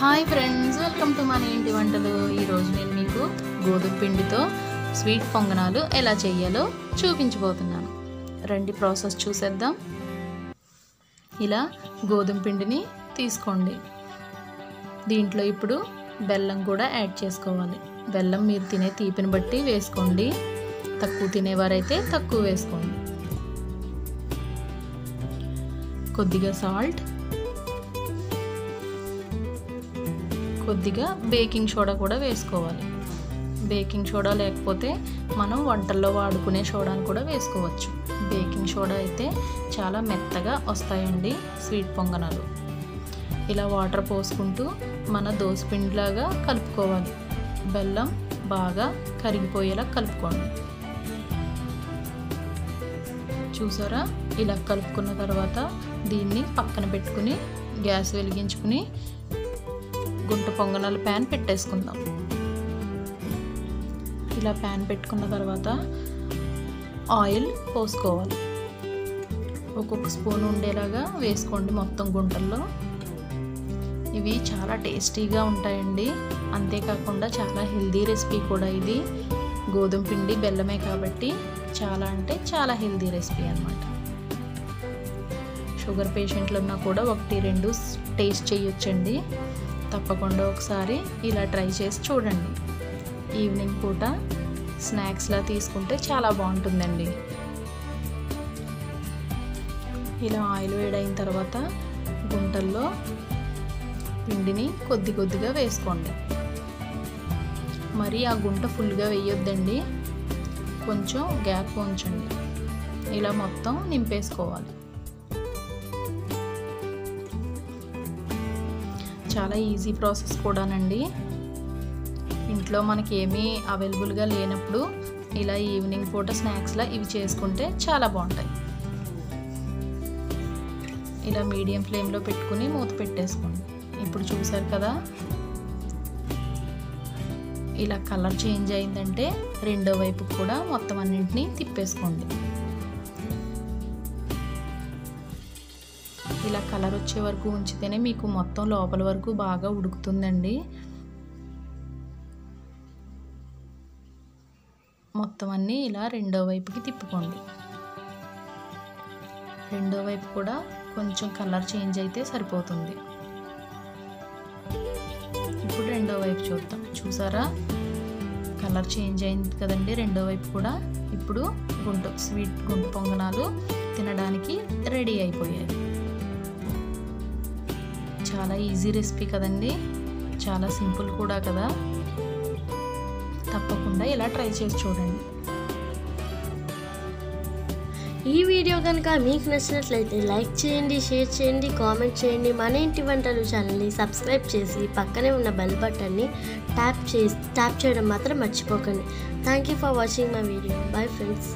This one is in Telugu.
హాయ్ ఫ్రెండ్స్, వెల్కమ్ టు మన ఇంటి వంటలు. ఈరోజు నేను మీకు గోధుమ పిండితో స్వీట్ పొంగనాలు ఎలా చేయాలో చూపించబోతున్నాను. రండి ప్రాసెస్ చూసేద్దాం. ఇలా గోధుమ పిండిని తీసుకోండి. దీంట్లో ఇప్పుడు బెల్లం కూడా యాడ్ చేసుకోవాలి. బెల్లం మీరు తినే తీపిని బట్టి వేసుకోండి. తక్కువ తినేవారైతే తక్కువ వేసుకోండి. కొద్దిగా సాల్ట్, కొద్దిగా బేకింగ్ సోడా కూడా వేసుకోవాలి. బేకింగ్ సోడా లేకపోతే మనం వంటల్లో వాడుకునే సోడాను కూడా వేసుకోవచ్చు. బేకింగ్ సోడా అయితే చాలా మెత్తగా వస్తాయండి స్వీట్ పొంగనాలు. ఇలా వాటర్ పోసుకుంటూ మన దోసపిండిలాగా కలుపుకోవాలి. బెల్లం బాగా కరిగిపోయేలా కలుపుకోండి. చూసారా? ఇలా కలుపుకున్న తర్వాత దీన్ని పక్కన పెట్టుకుని గ్యాస్ వెలిగించుకుని గుంట పొంగనాల ప్యాన్ పెట్టేసుకుందాం. ఇలా ప్యాన్ పెట్టుకున్న తర్వాత ఆయిల్ పోసుకోవాలి. ఒక్కొక్క స్పూన్ ఉండేలాగా వేసుకోండి మొత్తం గుంటల్లో. ఇవి చాలా టేస్టీగా ఉంటాయండి. అంతేకాకుండా చాలా హెల్దీ రెసిపీ కూడా ఇది. గోధుమ పిండి బెల్లమే కాబట్టి చాలా అంటే చాలా హెల్దీ రెసిపీ అన్నమాట. షుగర్ పేషెంట్లు ఉన్నా కూడా 1-2 టేస్ట్ చేయొచ్చండి. తప్పకుండా ఒకసారి ఇలా ట్రై చేసి చూడండి. ఈవినింగ్ పూట స్నాక్స్లా తీసుకుంటే చాలా బాగుంటుందండి. ఇలా ఆయిల్ వేడైన తర్వాత గుంటల్లో పిండిని కొద్ది కొద్దిగా వేసుకోండి. మరి ఆ గుంట ఫుల్గా వేయొద్దండి, కొంచెం గ్యాప్ ఉంచండి. ఇలా మొత్తం నింపేసుకోవాలి. చాలా ఈజీ ప్రాసెస్ కూడానండి. ఇంట్లో మనకి ఏమీ అవైలబుల్గా లేనప్పుడు ఇలా ఈవినింగ్ పూట స్నాక్స్లా ఇవి చేసుకుంటే చాలా బాగుంటాయి. ఇలా మీడియం ఫ్లేమ్లో పెట్టుకుని మూత పెట్టేసుకోండి. ఇప్పుడు చూసారు కదా, ఇలా కలర్ చేంజ్ అయిందంటే రెండో వైపు కూడా మొత్తం అన్నింటినీ తిప్పేసుకోండి. ఇలా కలర్ వచ్చే వరకు ఉంచితేనే మీకు మొత్తం లోపల వరకు బాగా ఉడుకుతుందండి. మొత్తం అన్నీ ఇలా రెండో వైపుకి తిప్పుకోండి. రెండో వైపు కూడా కొంచెం కలర్ చేంజ్ అయితే సరిపోతుంది. ఇప్పుడు రెండో వైపు చూద్దాం. చూసారా? కలర్ చేంజ్ అయింది కదండి రెండో వైపు కూడా. ఇప్పుడు స్వీట్ గుంట పొంగనాలు తినడానికి రెడీ అయిపోయాయి. చాలా ఈజీ రెసిపీ కదండి, చాలా సింపుల్ కూడా కదా. తప్పకుండా ఇలా ట్రై చేసి చూడండి. ఈ వీడియో కనుక మీకు నచ్చినట్లయితే లైక్ చేయండి, షేర్ చేయండి, కామెంట్ చేయండి. మన ఇంటి వంటలు ఛానల్ని సబ్స్క్రైబ్ చేసి పక్కనే ఉన్న బెల్ బటన్ని ట్యాప్ చేయడం మాత్రం మర్చిపోకండి. Thank you for watching my video. Bye friends.